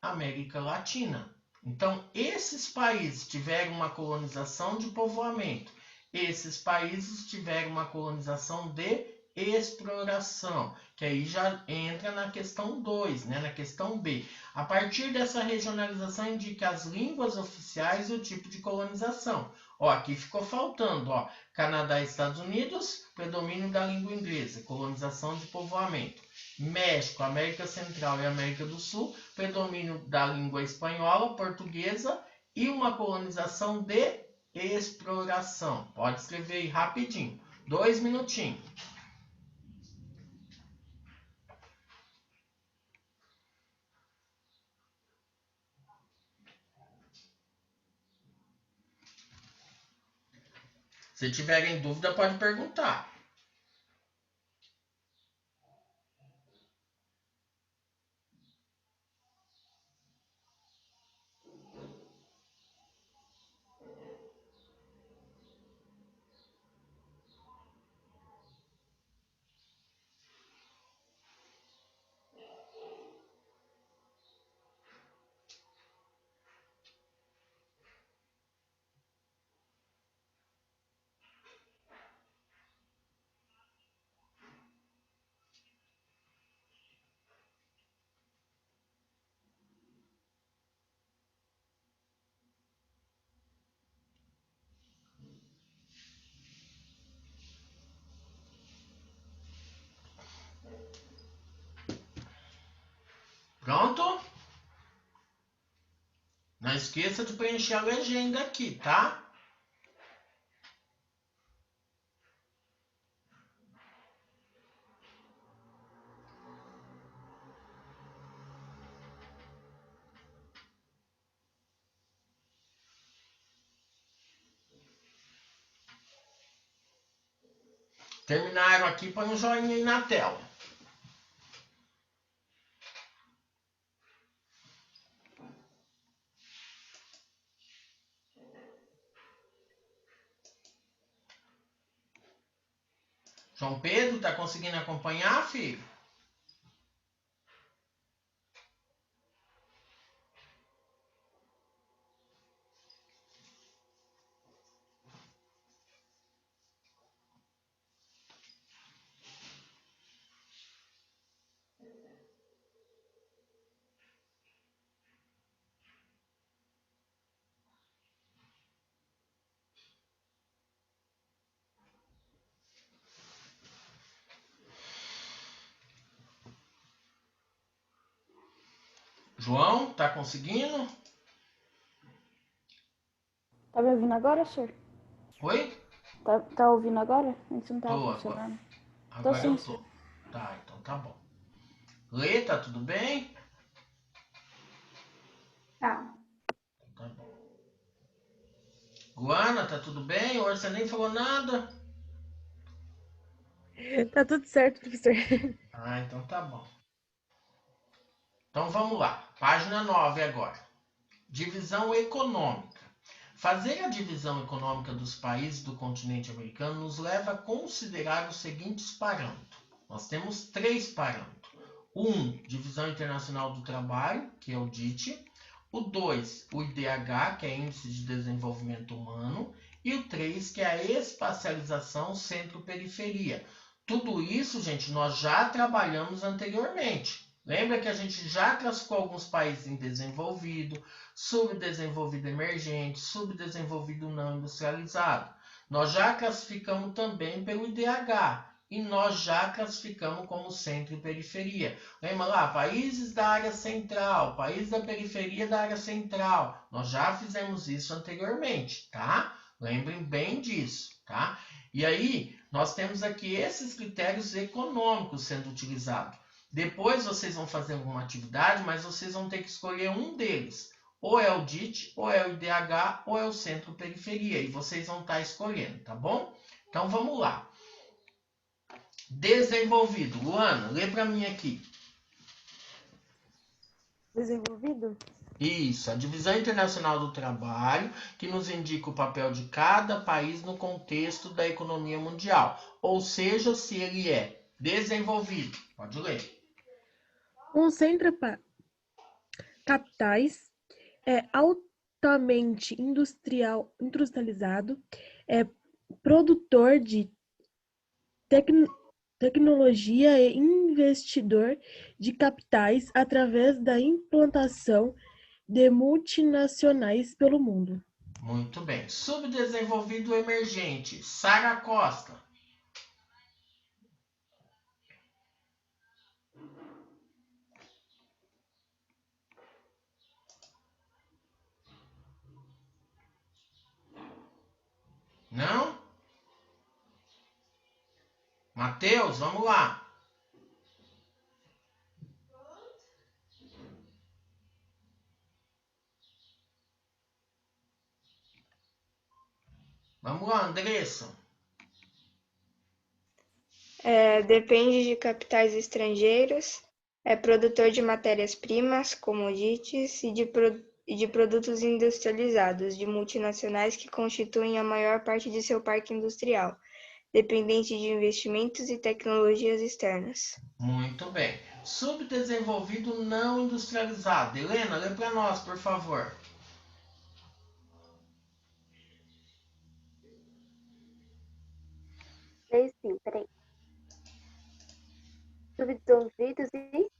Speaker 2: América Latina. Então, esses países tiveram uma colonização de povoamento. Esses países tiveram uma colonização de exploração, que aí já entra na questão 2, né, na questão B. A partir dessa regionalização indica as línguas oficiais e o tipo de colonização. Ó, aqui ficou faltando, ó, Canadá e Estados Unidos, predomínio da língua inglesa, colonização de povoamento. México, América Central e América do Sul, predomínio da língua espanhola, portuguesa e uma colonização de exploração. Pode escrever aí rapidinho, 2 minutinhos. Se tiverem dúvida, pode perguntar. Pronto? Não esqueça de preencher a legenda aqui, tá? Terminaram aqui, põe um joinha aí na tela. João Pedro, tá conseguindo acompanhar, filho? João, tá conseguindo?
Speaker 8: Tá me ouvindo agora, senhor?
Speaker 2: Oi?
Speaker 8: Tá ouvindo agora? Antes não tava
Speaker 2: Tô,
Speaker 8: funcionando.
Speaker 2: agora
Speaker 8: sim,
Speaker 2: eu tô.
Speaker 8: senhor.
Speaker 2: Tá, então tá bom. Lê, tá tudo bem?
Speaker 3: Tá.
Speaker 2: Tá bom. Guana, tá tudo bem? Hoje você nem falou nada?
Speaker 8: Tá tudo certo, professor.
Speaker 2: Ah, então tá bom. Então vamos lá. Página 9 agora. Divisão econômica. Fazer a divisão econômica dos países do continente americano nos leva a considerar os seguintes parâmetros. Nós temos 3 parâmetros. 1, Divisão Internacional do Trabalho, que é o DIT. O 2, o IDH, que é Índice de Desenvolvimento Humano. E o 3, que é a espacialização centro-periferia. Tudo isso, gente, nós já trabalhamos anteriormente. Lembra que a gente já classificou alguns países em desenvolvido, subdesenvolvido emergente, subdesenvolvido não industrializado. Nós já classificamos também pelo IDH e nós já classificamos como centro e periferia. Lembra lá, países da área central, países da periferia da área central. Nós já fizemos isso anteriormente, tá? Lembrem bem disso, tá? E aí, nós temos aqui esses critérios econômicos sendo utilizados. Depois vocês vão fazer alguma atividade, mas vocês vão ter que escolher um deles. Ou é o DIT, ou é o IDH, ou é o centro-periferia. E vocês vão estar escolhendo, tá bom? Então vamos lá. Desenvolvido. Luana, lê para mim aqui.
Speaker 8: Desenvolvido?
Speaker 2: Isso, a Divisão Internacional do Trabalho, que nos indica o papel de cada país no contexto da economia mundial. Ou seja, se ele é desenvolvido. Pode ler.
Speaker 11: Concentra capitais, é altamente industrializado, é produtor de tecnologia e investidor de capitais através da implantação de multinacionais pelo mundo.
Speaker 2: Muito bem. Subdesenvolvido emergente. Sara Costa. Não? Matheus, vamos lá. Vamos lá, Andressa.
Speaker 1: Depende de capitais estrangeiros, é produtor de matérias-primas, commodities e de produtos industrializados, de multinacionais que constituem a maior parte de seu parque industrial, dependente de investimentos e tecnologias externas.
Speaker 2: Muito bem. Subdesenvolvido não industrializado. Helena, lê para nós, por favor.
Speaker 12: Sim, peraí. Subdesenvolvidos e...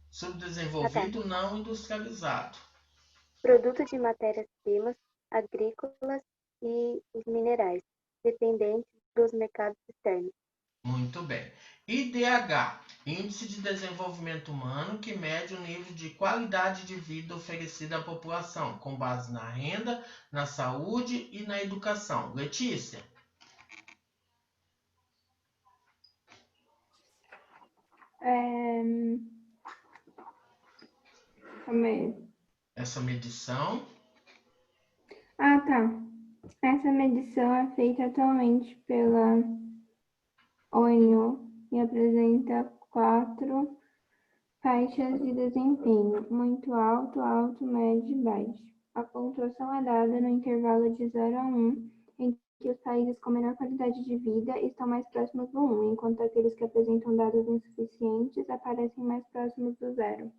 Speaker 2: Subdesenvolvido não industrializado.
Speaker 12: Produto de matérias-primas agrícolas e os minerais, dependentes dos mercados externos.
Speaker 2: Muito bem. IDH. Índice de Desenvolvimento Humano, que mede o nível de qualidade de vida oferecida à população, com base na renda, na saúde e na educação. Letícia?
Speaker 3: Calma aí.
Speaker 2: Essa medição.
Speaker 3: Ah, tá. Essa medição é feita atualmente pela ONU e apresenta 4 faixas de desempenho: muito alto, alto, médio e baixo. A pontuação é dada no intervalo de 0 a 1, em que os países com menor qualidade de vida estão mais próximos do 1, enquanto aqueles que apresentam dados insuficientes aparecem mais próximos do 0.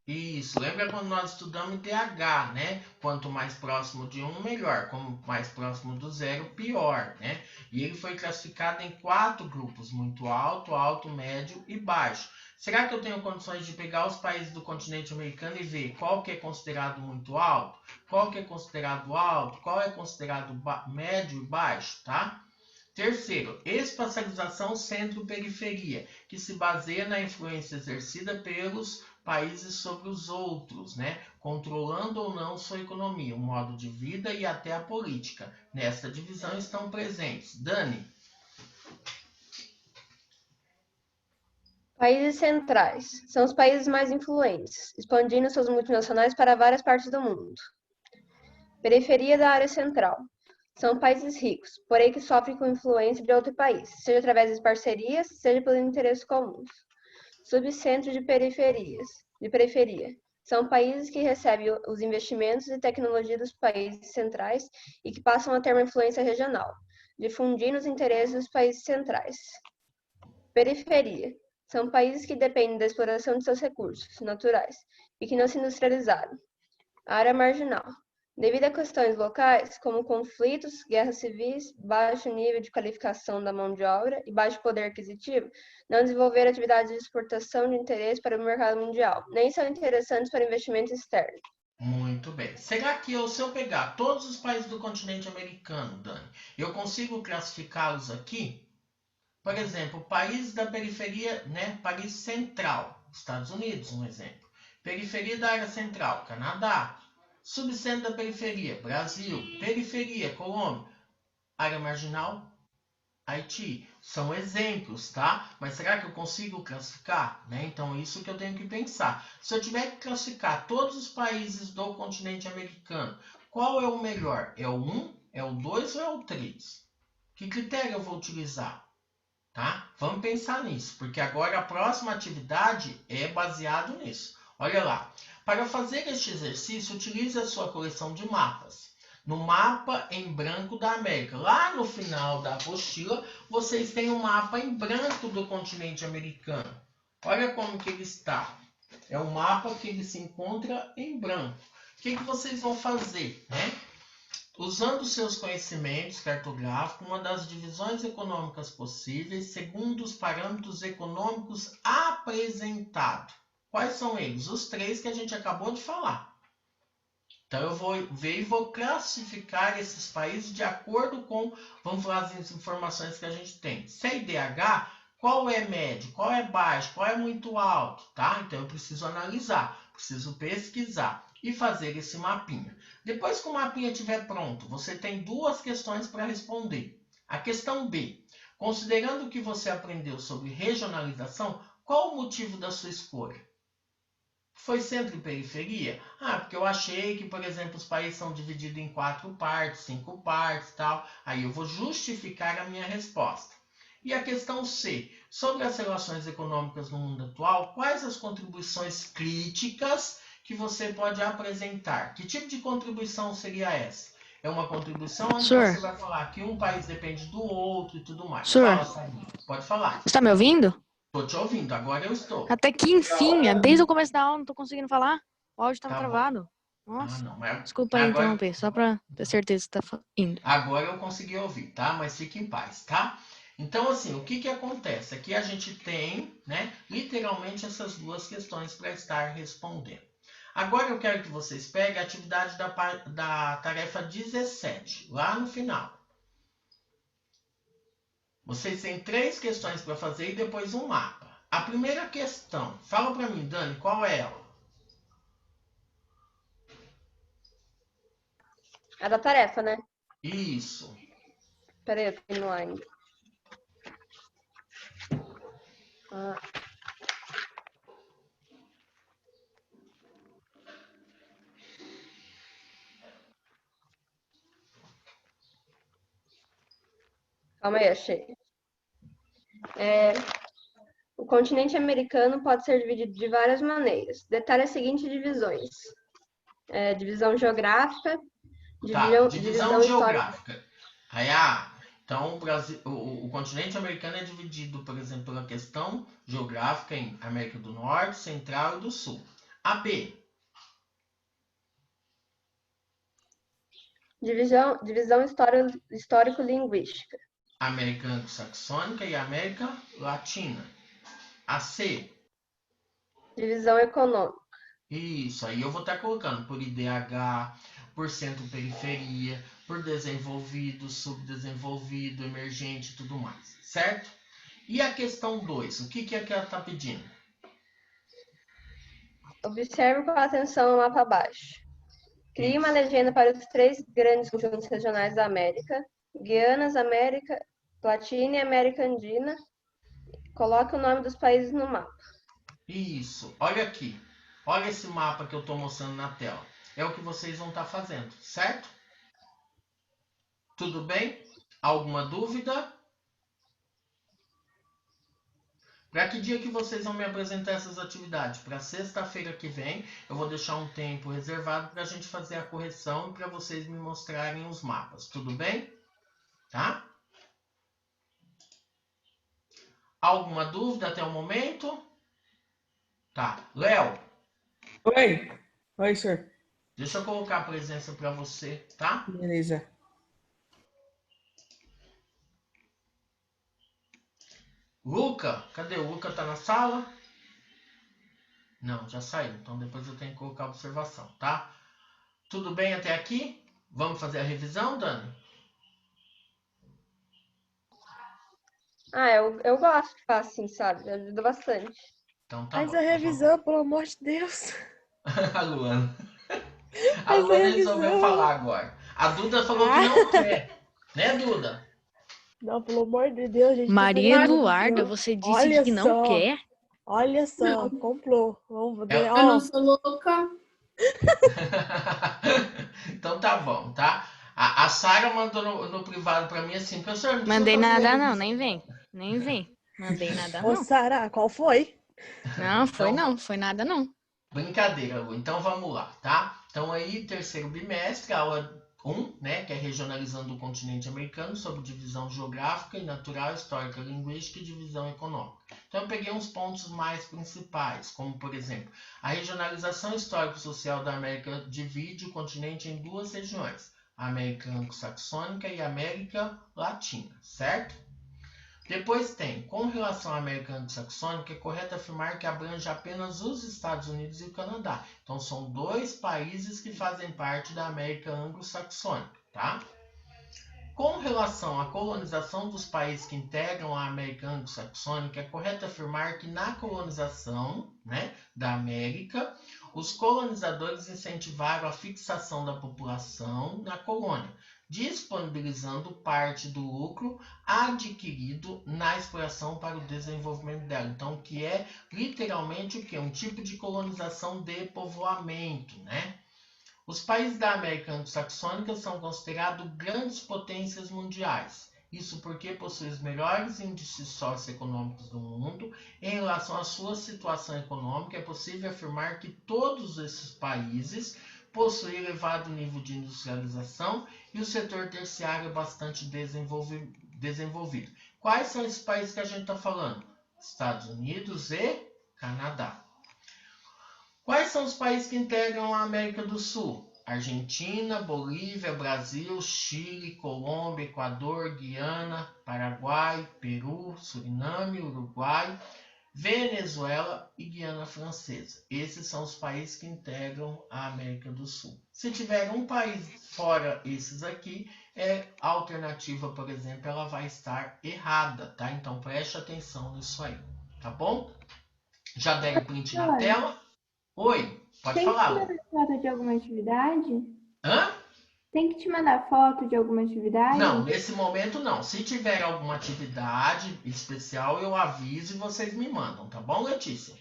Speaker 2: Isso, lembra quando nós estudamos IDH, né? Quanto mais próximo de 1, melhor. Como mais próximo do 0, pior, né? E ele foi classificado em 4 grupos: muito alto, alto, médio e baixo. Será que eu tenho condições de pegar os países do continente americano e ver qual que é considerado muito alto, qual que é considerado alto, qual é considerado médio e baixo, tá? Terceiro, espacialização centro-periferia, que se baseia na influência exercida pelos países sobre os outros, né? Controlando ou não sua economia, o modo de vida e até a política. Nesta divisão estão presentes. Dani?
Speaker 9: Países centrais. São os países mais influentes, expandindo suas multinacionais para várias partes do mundo. Periferia da área central. São países ricos, porém que sofrem com influência de outro país, seja através de parcerias, seja pelos interesses comuns. Subcentro de periferia. São países que recebem os investimentos e tecnologia dos países centrais e que passam a ter uma influência regional, difundindo os interesses dos países centrais. Periferia. São países que dependem da exploração de seus recursos naturais e que não se industrializaram. Área marginal. Devido a questões locais, como conflitos, guerras civis, baixo nível de qualificação da mão de obra e baixo poder aquisitivo, não desenvolveram atividades de exportação de interesse para o mercado mundial, nem são interessantes para investimento externo.
Speaker 2: Muito bem. Será que se eu pegar todos os países do continente americano, Dani, eu consigo classificá-los aqui? Por exemplo, países da periferia, né? País central, Estados Unidos, um exemplo. Periferia da área central, Canadá. Subcentro da periferia, Brasil. Periferia, Colômbia. Área marginal, Haiti. São exemplos, tá? Mas será que eu consigo classificar? Né? Então, isso que eu tenho que pensar. Se eu tiver que classificar todos os países do continente americano, qual é o melhor? É o 1, é o 2 ou é o 3? Que critério eu vou utilizar? Tá? Vamos pensar nisso, porque agora a próxima atividade é baseado nisso. Olha lá. Para fazer este exercício, utilize a sua coleção de mapas. No mapa em branco da América. Lá no final da apostila, vocês têm um mapa em branco do continente americano. Olha como que ele está. É um mapa que ele se encontra em branco. O que vocês vão fazer, né? Usando seus conhecimentos cartográficos, uma das divisões econômicas possíveis, segundo os parâmetros econômicos apresentados. Quais são eles? Os 3 que a gente acabou de falar. Então, eu vou ver e vou classificar esses países de acordo com, vamos falar, as informações que a gente tem. Se é IDH, qual é médio, qual é baixo, qual é muito alto, tá? Então, eu preciso analisar, preciso pesquisar e fazer esse mapinha. Depois que o mapinha estiver pronto, você tem 2 questões para responder. A questão B. Considerando o que você aprendeu sobre regionalização, qual o motivo da sua escolha? Foi centro e periferia? Ah, porque eu achei que, por exemplo, os países são divididos em 4 partes, 5 partes e tal. Aí eu vou justificar a minha resposta. E a questão C. Sobre as relações econômicas no mundo atual, quais as contribuições críticas que você pode apresentar? Que tipo de contribuição seria essa? É uma contribuição onde você vai falar que um país depende do outro e tudo mais. Fala, Sarinha. Pode falar.
Speaker 13: Você está me ouvindo?
Speaker 2: Estou te ouvindo, agora eu estou.
Speaker 13: Até que enfim, desde o começo da aula não estou conseguindo falar. O áudio estava
Speaker 2: Tá bom.
Speaker 13: travado. Nossa,
Speaker 2: não, mas
Speaker 13: desculpa aí
Speaker 2: agora,
Speaker 13: interromper, só para ter certeza que está indo.
Speaker 2: Agora eu consegui ouvir, tá? Mas fique em paz, tá? Então, assim, o que acontece? Aqui a gente tem, né, literalmente essas 2 questões para estar respondendo. Agora eu quero que vocês peguem a atividade da tarefa 17, lá no final. Vocês têm 3 questões para fazer e depois um mapa. A primeira questão, fala para mim, Dani, qual é ela?
Speaker 9: A da tarefa, né?
Speaker 2: Isso.
Speaker 9: Peraí, eu tenho ainda. Calma aí, achei. O continente americano pode ser dividido de várias maneiras. Detalhe as seguintes divisões. Divisão geográfica,
Speaker 2: Tá, divisão
Speaker 9: divisão histórica.
Speaker 2: geográfica. Aí, então o continente americano é dividido, por exemplo, pela questão geográfica em América do Norte, Central e do Sul. A B.
Speaker 9: Divisão histórico-linguística.
Speaker 2: América anglo-saxônica e América Latina. A C.
Speaker 9: Divisão econômica.
Speaker 2: Isso, aí eu vou estar colocando por IDH, por centro-periferia, por desenvolvido, subdesenvolvido, emergente e tudo mais, certo? E a questão 2, o que é que ela está pedindo?
Speaker 9: Observe com atenção o mapa abaixo. Crie uma legenda para os 3 grandes conjuntos regionais da América, Guianas, América Latina e América Andina. Coloque o nome dos países no mapa.
Speaker 2: Isso, olha aqui. Olha esse mapa que eu estou mostrando na tela. É o que vocês vão estar fazendo, certo? Tudo bem? Alguma dúvida? Para que dia que vocês vão me apresentar essas atividades? Para sexta-feira que vem, eu vou deixar um tempo reservado para a gente fazer a correção e para vocês me mostrarem os mapas. Tudo bem? Tá? Alguma dúvida até o momento? Tá. Léo.
Speaker 14: Oi. Oi, senhor.
Speaker 2: Deixa eu colocar a presença para você, tá?
Speaker 14: Beleza.
Speaker 2: Luca, cadê o Luca? Tá na sala? Não, já saiu. Então depois eu tenho que colocar a observação, tá? Tudo bem até aqui? Vamos fazer a revisão, Dani?
Speaker 9: Eu gosto de fazer assim, sabe? Ajuda bastante.
Speaker 2: Então tá
Speaker 11: Faz
Speaker 2: bom.
Speaker 11: a revisão, pelo amor de Deus.
Speaker 2: A Luana. A Luana resolveu falar agora. A Duda falou que não quer. Né, Duda?
Speaker 11: Não, pelo amor de Deus, gente.
Speaker 13: Maria Eduarda, você disse que não quer?
Speaker 11: Olha só, comprou. Vamos ver.
Speaker 5: Eu não sou louca.
Speaker 2: Então tá bom, tá? A Sara mandou no privado pra mim assim, professor, não
Speaker 13: Mandei
Speaker 2: precisa fazer
Speaker 13: nada
Speaker 2: revisão.
Speaker 13: não, nem vem. Nem vem. Mandei nada
Speaker 11: Ô,
Speaker 13: não.
Speaker 11: Sara, qual foi?
Speaker 13: Não, foi não, foi nada não.
Speaker 2: Brincadeira, Lu. Então vamos lá, tá? Então aí, terceiro bimestre, aula 1, né, que é regionalizando o continente americano, sobre divisão geográfica e natural, histórica, linguística e divisão econômica. Então eu peguei uns pontos mais principais, como por exemplo, a regionalização histórico-social da América divide o continente em 2 regiões, a América anglo-saxônica e a América Latina, certo? Depois tem, com relação à América anglo-saxônica, é correto afirmar que abrange apenas os Estados Unidos e o Canadá. Então, são 2 países que fazem parte da América anglo-saxônica, tá? Com relação à colonização dos países que integram a América anglo-saxônica, é correto afirmar que na colonização, né, da América, os colonizadores incentivaram a fixação da população na colônia, disponibilizando parte do lucro adquirido na exploração para o desenvolvimento dela. Então, que é literalmente o que? Um tipo de colonização de povoamento, né? Os países da América anglo-saxônica são considerados grandes potências mundiais. Isso porque possuem os melhores índices socioeconômicos do mundo. Em relação à sua situação econômica, é possível afirmar que todos esses países possuem elevado nível de industrialização e o setor terciário é bastante desenvolvido. Quais são esses países que a gente está falando? Estados Unidos e Canadá. Quais são os países que integram a América do Sul? Argentina, Bolívia, Brasil, Chile, Colômbia, Equador, Guiana, Paraguai, Peru, Suriname, Uruguai, Venezuela e Guiana Francesa. Esses são os países que integram a América do Sul. Se tiver um país fora esses aqui, a alternativa, por exemplo, ela vai estar errada, tá? Então preste atenção nisso aí. tá bom? Já deram print na tela? Oi, pode
Speaker 3: Tem
Speaker 2: falar,
Speaker 3: que
Speaker 2: Lu.
Speaker 3: te mandar foto de alguma atividade?
Speaker 2: Hã?
Speaker 3: Tem que te mandar foto de alguma atividade?
Speaker 2: Não, nesse momento não. Se tiver alguma atividade especial, eu aviso e vocês me mandam, tá bom, Letícia?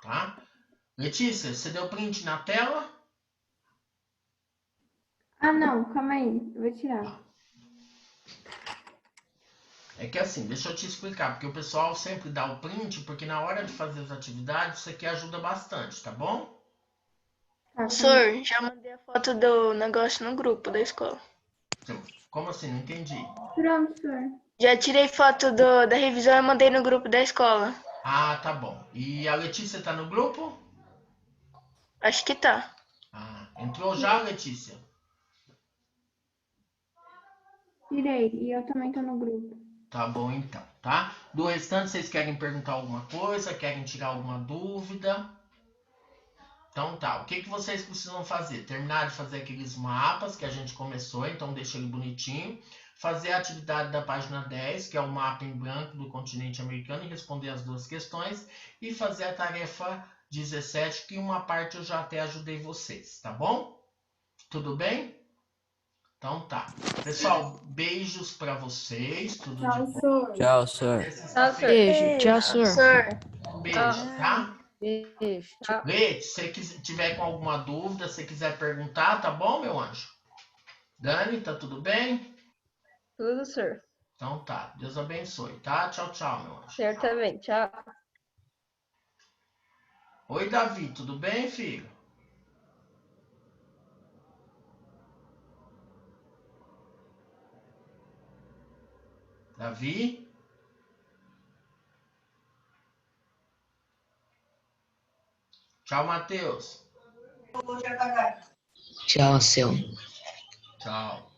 Speaker 2: Tá? Letícia, você deu print na tela?
Speaker 3: Ah, não, calma aí, eu vou tirar.
Speaker 2: É que assim, deixa eu te explicar, porque o pessoal sempre dá o print, porque na hora de fazer as atividades, isso aqui ajuda bastante, tá bom?
Speaker 1: Professor, já mandei a foto do negócio no grupo da escola.
Speaker 2: Como assim? Não entendi.
Speaker 3: Pronto, senhor.
Speaker 1: Já tirei foto da revisão e mandei no grupo da escola.
Speaker 2: Ah, tá bom. E a Letícia tá no grupo?
Speaker 1: Acho que tá.
Speaker 2: Ah, entrou já, Letícia?
Speaker 3: Tirei, e eu também tô no grupo.
Speaker 2: Tá bom então, tá? Do restante, vocês querem perguntar alguma coisa? Querem tirar alguma dúvida? Então tá, o que vocês precisam fazer? Terminar de fazer aqueles mapas que a gente começou, então deixa ele bonitinho. Fazer a atividade da página 10, que é o mapa em branco do continente americano, e responder as 2 questões. E fazer a tarefa 17, que uma parte eu já até ajudei vocês, tá bom? Tudo bem? Então tá. Pessoal, beijos pra vocês, tudo de bom.
Speaker 10: Tchau, senhor.
Speaker 13: Beijo. Tchau, senhor.
Speaker 2: Um beijo, tá?
Speaker 13: Beijo.
Speaker 2: Leite, se você tiver com alguma dúvida, se quiser perguntar, tá bom, meu anjo? Dani, tá tudo bem?
Speaker 9: Tudo, senhor.
Speaker 2: Então tá, Deus abençoe, tá? Tchau, tchau, meu anjo.
Speaker 9: Senhor também. Tchau.
Speaker 2: Oi, Davi, tudo bem, filho? Davi? Tchau, Matheus.
Speaker 15: Tchau, seu.
Speaker 2: Tchau.